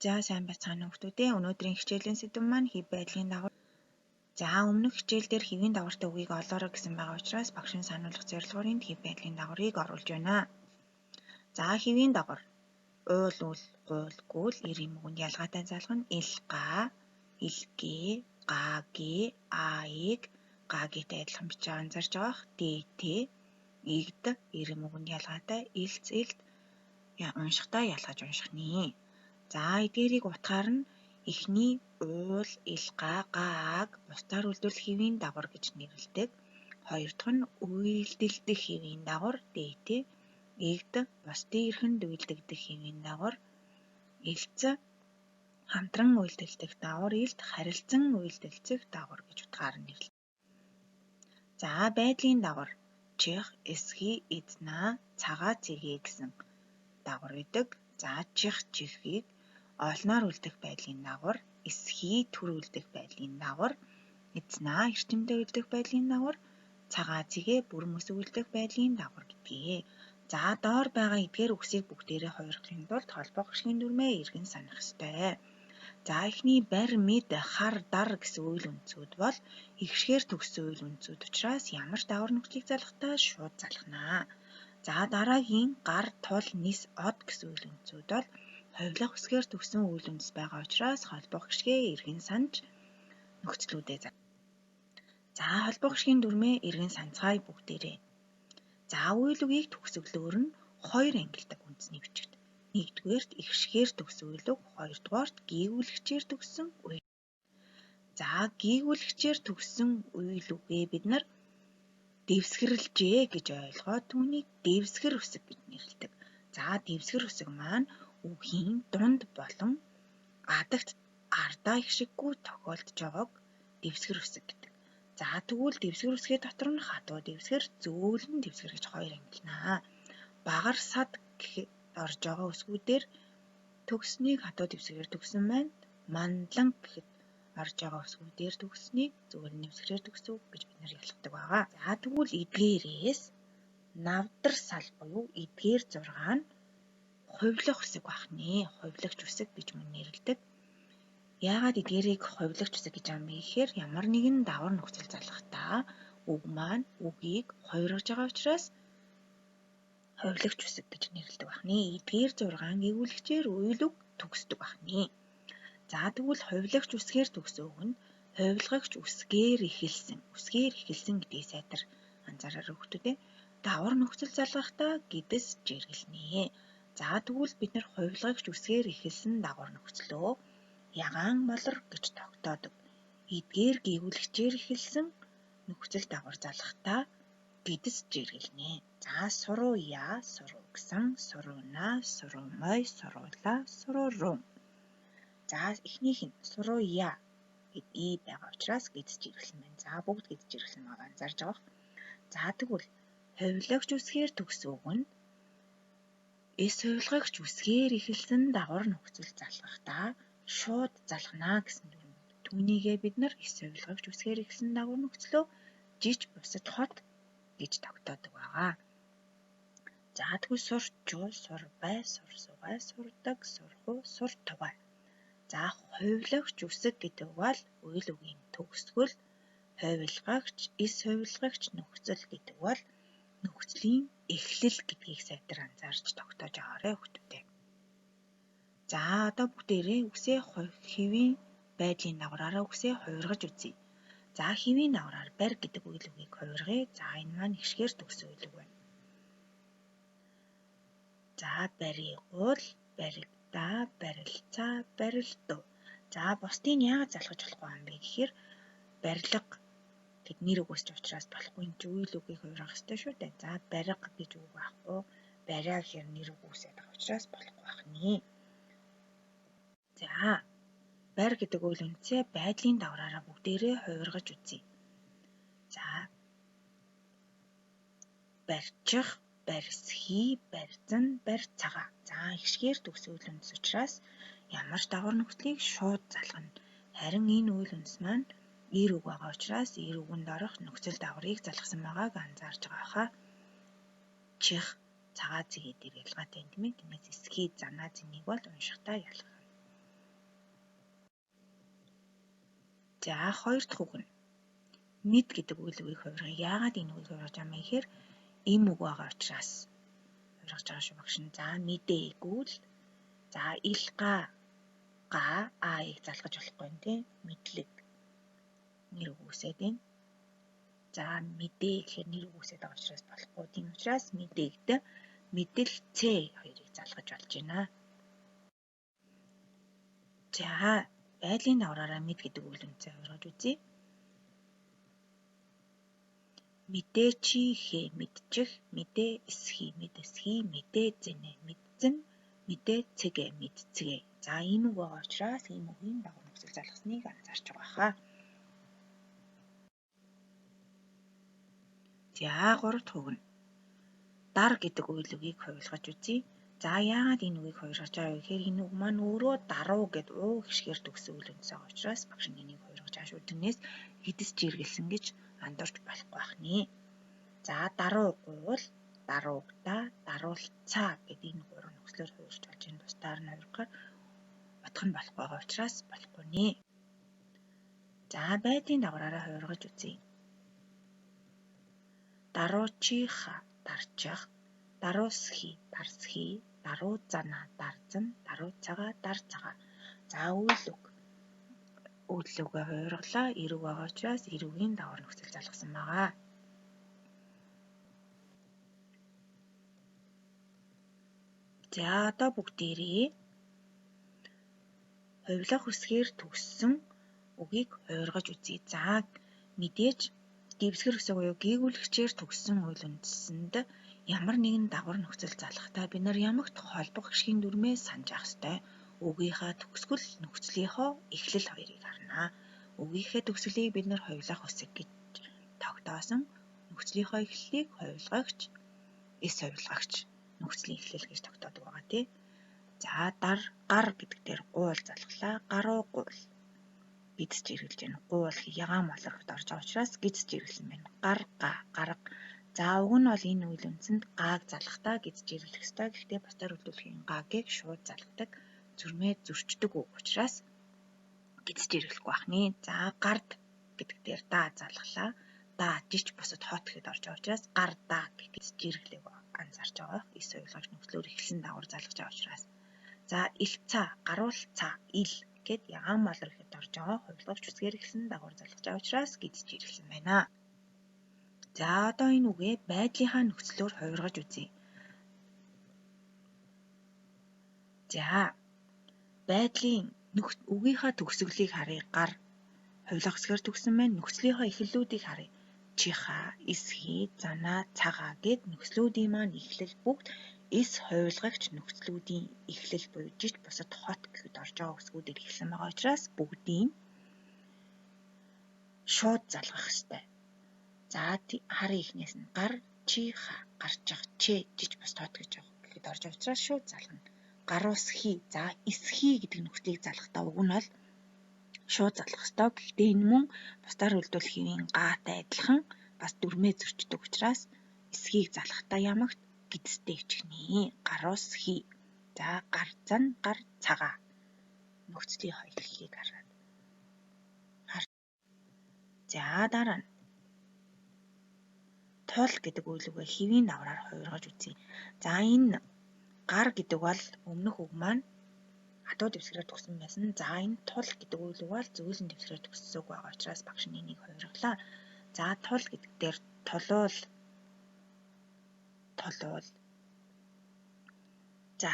За сайн байцгаана уу хүмүүстээ. Өнөөдрийн хичээлийн сэдэв маань хэв байдлын дагавар. За өмнөх хичээл дээр хэвийн дагавартай үгийг олоорой гэсэн байгаа учраас багшийн сануулгах зорилгоорын хэв байдлын дагаврыг оруулж байна. За хэвийн дагавар. Уул үл гуул гүйл эрийн мөгөнд ялгаатай залгана. Ил га, илгээ, гагээ, аиг, гаагитай адилхан бичиг анзаарч байгаах. Дээтэй, игд эрийн мөгөнд ялгаатай. Илц илт уншихтаа ялгаж унших нэ. За эдгээрийг утгаар нь эхний уул, илга, гааг бусдаар үлдвэл хэвийн дагавар гэж нэрлэдэг. Хоёр дахь нь үйлдэлдэх хэвийн дагавар, дээтэй, игд бусдын эрхэнд үйлдэгдэх хэвийн дагавар, илц хамтран үйлдэлдэх дагавар, илт харилцан үйлдэлцэх дагавар гэж утгаар нь нэрлэдэг. За байдлын дагавар чих, эсхий, эзнаа, цагаа, цэгээ гэсэн дагавар байдаг. За чих, чихийг олноор үлдэх байдлын дагавар, эсхий төр үлдэх байдлын дагавар, эзнаа эрчимтэй үлдэх байдлын дагавар, цагаа цэгээ бүр мөс үлдэх байдлын дагавар гэдгийг. За доор байгаа эдгээр үгсийг бүгдээрээ хуурахын тулд холбоо гишгийн дүрмээ эргэн санах ёстой. За эхний барь, мэд, хар, дар гэсэн үйл үндсүүд бол ихшгээр төгссөн үйл үндсүүд учраас ямар ч дагавар нөхцөлийг залгахдаа шууд залгана. За дараагийн гар, тул, нис, од гэсэн үйл үндсүүд бол ховлох үсгээр төгссөн үйл үндэс байгаа учраас холбоо гишгээ эргэн санаж нөхцлүүдээ залгана. За холбоо гишгийн дүрмээ эргэн санацгаая бүгдээрээ. За үйл үгийг төгсгөлөөр нь хоёр ангилдаг үндэсний бичигт. Нэгдүгээрт ихшгээр төгссөн үйл үг, хоёрдугаарт гээгүүлэгчээр төгссөн үйл. За гээгүүлэгчээр төгссөн үйл үгээ бид нар дэвсгэрлжээ гэж ойлгоод түүнийг дэвсгэр үсэг гэж нэрлэдэг. За дэвсгэр үсэг маань үгийн дунд болон гадагт ардаа ихшиггүй тохиолдож байгааг дэвсгэр үсэг гэдэг. За тэгвэл дэвсгэр үсгийн дотор нь хатуу дэвсгэр, зөөлөн дэвсгэр гэж хоёр ангилнаа. Багар сад гэхэд орж байгаа үсгүүдээр төгсснийг хатуу дэвсгэрээр төгссөн байна. Мандлан гэхэд орж байгаа үсгүүдээр төгсснийг зөөлөн дэвсгэрээр төгсөв гэж бид нар ялгадаг байгаа. За тэгвэл эдгээрээс навдар сал буюу эдгээр 6 нь хувилах үсэг бахнэ. Хувилагч үсэг гэж мөн нэрлэдэг. Яагаад эдгээрийг хувилагч үсэг гэж аамаа гэхээр ямар нэгэн давар нөхцөл залгахдаа үг маань үгийг хувиргаж байгаа учраас хувилагч үсэг гэж нэрлэдэг бахнэ. Эдгээр 6 гээгүүлэгчээр үйл үг төгсдөг бахнэ. За тэгвэл хувилагч үсгээр төгсөн үг нь хувилгагч үсгээр эхэлсэн. Үсгээр эхэлсэн гэдгийг сайтар анзаараарай хүүхдүүдээ. Давар нөхцөл залгахдаа гэдэс жиргэлнэ. За тэгвэл бид нар хувилгагч үсгээр эхэлсэн давар нөхцлөө ягаан молор гэж тогтоодог. Эдгээр гээгүүлэгчээр эхэлсэн нөхцөл давар залгахдаа гэдэс жиргэлнэ. За суруя, суруугсан, суруна, сурумой, суруула, сурурун. За эхнийх нь суруя гэдэг байгаа учраас гэдэс жиргэлсэн байна. За бүгд гэдэс жиргэлсэн байгаа анзаарж байгаа. За тэгвэл хувилагч үсгээр төгсөн үг нь эс хувилгагч үсгээр эхэлсэн давар нөхцөл залгахдаа шууд залгана гэсэн дүрм. Түүнийгээ бид нар эс хувилгагч үсгээр эхэлсэн давар нөхцлөө жиж бусад хот гэж тогтоодог байгаа. За тэгвэл сурчуу, сурбай, сурсугай, сурдаг, сурхуу, суртугай. За хувилагч үсэг гэдэг бол үйл үгийн төгсгөл, хувилгагч, эс хувилгагч нөхцөл гэдэг бол нөхцөлийн эхлэл гэдгийг сайтар анзаарч тогтоож аваарай хүүхдүүдээ. За одоо бүгдээрээ үсээ хэвийн байдлын дагавраараа үсээ хувиргаж үзье. За хэвийн дагавраар барь гэдэг үйл үгийг хувиргая. За энэ маань ихшгээр төгссөн үйл үг байна. За баригуул, баригдаа, барилцаа, барилдуу. За бусдыг яагаад залгаж болохгүй юм бэ гэхээр барилга гэд нэр өгөөсч учраас болохгүй энэ үйл үгийг хувиргах ёстой шүү дээ. За бариг гэж үг байхгүй. Бариа гэхээр нэр өгөөсэй байгаа учраас болохгүй бахнэ. За барь гэдэг үйл үндсээ байдлын дагавраараа бүгдээрээ хувиргаж үзье. За барьчих, барьсхий, барьзан, барьцагаа. За ихшгээр төгссөн үйл үндэс учраас ямар ч давар нөхцөлийг шууд залгана. Харин энэ үйл үндэс маань эр үг байгаа учраас эр үгэнд орох нөхцөл даврыг залгасан байгааг анзаарж байгаа хаа. Чих, цагаа цэгээ дээр ялгаатай юм тийм ээ. Тиймээс эсхий, занаа, зэнийг бол уншихтаа ялгана. За хоёр дахь үг нь мэд гэдэг үгийг хувиргая. Яагаад энэ үгийг хувиргаж байгаа юм гэхээр им үг байгаа учраас хувиргаж байгаа шүү багш нь. За мэдээ игүүл. За илга аыг залгаж болохгүй юм тий. Мэдлэг нэр үг үсээд байна. За мэдээ гэхээр нэр үг үсээд байгаа учраас болохгүй. Тийм учраас мэдээгдэ мэдэл Ц хоёрыг залгаж болж байна. За байдлын давраараа мэд гэдэг үйлдэлцээ хувиргаж үзье. Мэдээ чи хэ мэдчих, мэдээ эсхий мэдэсхий, мэдээ зэнэ мэдзэн, мэдээ цэгэ мэдцгээ. За энэ үг байгаа учраас ийм үгийн дагуу нөхцөл залгасныг анзаарч байгаа хаа. За 3 дахь үг нь дар гэдэг үгийг хувилгаж үзье. За яагаад энэ үгийг хувиргаж байгаа вэ гэхээр энэ үг маань өөрөө даруу гэд уу гişгээр төгсөн үйл үндэс байгаа учраас багш нь энийг хувиргаж байгаа шүү. Тэрнээс хэдэс жиргэлсэн гэж андуурч болохгүй бахны. За даруу гуйвал даруугдаа даруулцаа гэдэг энэ гурван нөхцлөөр хувирч болж энэ тусдаар нь хувиргахаар бодох нь болох байгаа учраас болохгүй нэ. За байдлын давраараа хувиргаж үзье. Даруучиха дарчих, даруусхи дарсхи, даруу зана дарзан, даруу цагаа дарцагаа. За үйл үгээ хувирглаа. Эрэг байгаа учраас эрүүгийн давар нөхцөл залгасан байгаа. За одоо бүгдээрээ хувилах үсгээр төгссөн үгийг хувиргаж үзье. За мэдээж дэвсгэр үсэг буюу гээгүүлэгчээр төгссөн үйл үндэсэнд ямар нэгэн дагвар нөхцөл залгахдаа бид нар ямагт холбох гишгийн дүрмээ санаж авах ёстой. Үгийнхаа төгсгөл нөхцлийнхөө эхлэл хоёрыг харна. Үгийнхээ төгсгөлийг бид нар хувилах үсэг гэж тогтоосон. Нөхцлийнхөө эхлэлийг хувилгагч, эс хувилгагч нөхцөлийн эхлэл гэж тогтоодог байгаа тий. За гар гэдэг дээр гуйл залглаа. Гаруу гуйл гидс жиргэлж байна. Гуйл ягаан малрагт орж байгаа учраас гидс жиргэлсэн байна. Гарга. За уг нь бол энэ үйл үндсэнд гааг залгахдаа гидс жиргэлэх ёстой. Гэхдээ бусдаар үйлдвэрлэхийн гаагийг шууд залгадаг, зүрмээ зөрчдөг үг учраас гидс жиргэлэхгүй бахны. За гард гэдэг дээр даа залглаа. Даа жиж бусад хот гэхэд орж байгаа учраас гардаа гэдэг жиргэлэг анзаарч байгаа. Эс хувилгаж нөхцлөөр эхэлсэн дагавар залгаж байгаа учраас. За илцаа, гаруулцаа, ил гэд ягаан малар гэхэд орж байгаа. Хувилгагч үсгээр эхэлсэн дагавар залгаж байгаа учраас гидс жиргэлсэн байна. За одоо энэ үгээ байдлынхаа нөхцлөөр хувиргаж үзье. За байдлын үгийнхаа төгсгөлийг харъя. Гар хувилах үсгээр төгссөн байна. Нөхцлийнхөө эхлэлүүдийг харъя. Чиха, эсхий, занаа, цагаа гэд нөхцлүүдийн маань эхлэл бүгд эс хувилгагч нөхцлүүдийн эхлэл буюу жиж бусад хот гэхэд орж байгаа үсгүүдээр эхэлсэн байгаа учраас бүгдийг шууд залгах ёстой. За харъя эхнээс нь гар, чиха, гарчих, чэ жиж бусад хот гэхэд орж байгаа учраас шууд залгана. Гаруусхи, за эсхий гэдэг нөхцөлийг залгахдаа уг нь бол шууд залгах ёстой. Гэхдээ энэ мөн бусдаар үйлдвэрлэх хэвийн гаатай адилхан бас дүрмээ зөрчдөг учраас эсхийг залгахдаа ямагт гидстэй хичгэнэ. Гаруусхи. За гарзан, гар цагаа. Нөхцөлийн эхлэлийг хараад. За дараа нь тул гэдэг үйлүүгээ хэвийн давраар хувиргаж үзье. За энэ гар гэдэг бол өмнөх үг маань хатуу дэвсгэрээр төгсөн байсан. За энэ тул гэдэг үйл үг бол зөөлөн дэвсгэрээр төгссөн үг байгаа учраас багш нь энийг хувирглаа. За тул гэдэг дээр тулуул. За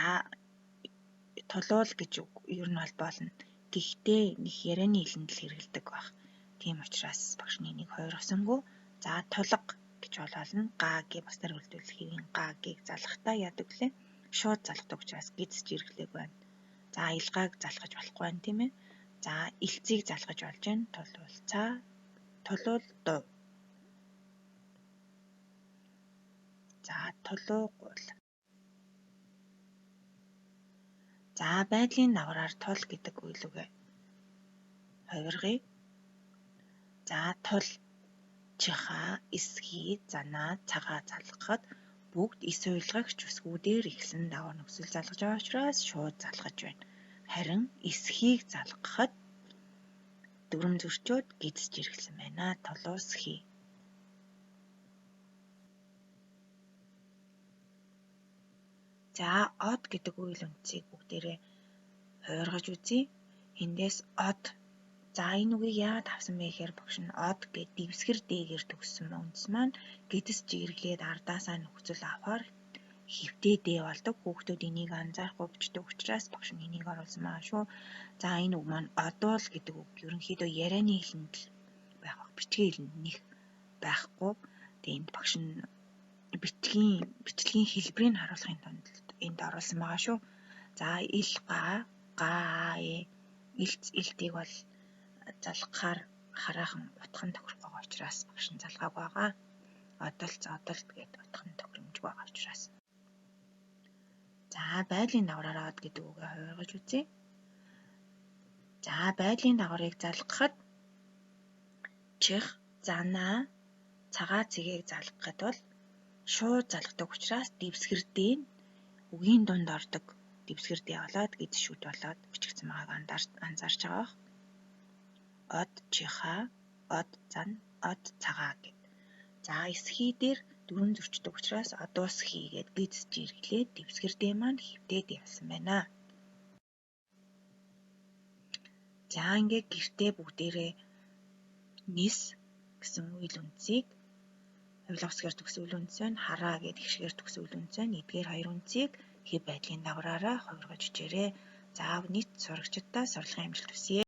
тулуул гэж ер нь бол болно. Гэхдээ нэг ярианы хэлэнд л хэрэгэлдэг баг. Тийм учраас багш нь энийг хувиргасангүй. За тулга гэж болно. Гаагийн бусдаар үйлдвэрлэх хэвийн гаагийг залгахдаа яадаг лээ. Шууд залгадаг учраас гидс жиргэлэг байна. За илгааг залгаж болохгүй байна тийм ээ. За илцийг залгаж болж байна. Тулуулцаа, тулуулдуу. За тулуугуул. За байдлын давраар тул гэдэг үйлүүгээ хувиргая. За тул, чиха, эсхий, занаа, цагаа залгахад бүгд эс хувилгагч үсгүүдээр эхэлсэн дагавар нөхцөл залгаж байгаа учраас шууд залгаж байна. Харин эсхийг залгахад дүрм зөрчөөд гидсэж иргэлсэн байна. Толуус хий. За од гэдэг үйл үндсийг бүгдээрээ хуургаж үзье. Эндээс од. За энэ үгийг яагаад авсан бэ гэхээр багш нь од гэд дэвсгэр дээгэр төгссөн үндс маань гидсэж ирэглээд ардаасаа нөхцөл авахаар хэвтээ дээ болдог. Хүүхдүүд энийг анзаарахгүй бичдэг учраас багш нь энийг оруулсан байгаа шүү. За энэ үг маань одвол гэдэг үг ерөнхийдөө ярианы хэлэнд байх бах. Бичгийн хэлэнд нэг байхгүй. Тэгээд энд багш нь бичлэгийн хэлбэрийг харуулахын тулд энд оруулсан байгаа шүү. За ил га илтийг бол залгахаар хараахан утхан тохирох байгаа учраас багш нь залгааг байгаа. Одолт гэдэг утхан тохиромж байгаа учраас. За байдлын дагавраар од гэдэг үгээ хуургаж үзье. За байдлын дагаврыг залгахад чих, занаа, цагаа цэгийг залгахад бол шууд залгадаг учраас дэвсгэрдээ үгийн дунд ордог дэвсгэрдээ болоод гидс шүд болоод бичигдсэн байгааг анзаарч байгаа. Од чихаа, од зан, од цагаа гэд. За эсхий дээр дүрм зөрчдөг учраас одоос хийгээд гидсэж ирэглээд дэвсгэрдээ маань хэвтээд явсан байна. За ингээд гэртээ бүгдээрээ нис гэсэн үйл үндсийг хувилга үсгээр төгс үйл үндс байна. Хараа гэдэг хишгээр төгс үйл үндс байна. Эдгээр хоёр үндсийг хэв байдлын дагавраараа хувиргаж бичээрэй. За нийт сурагчдаа сурлагын амжилт хүсье.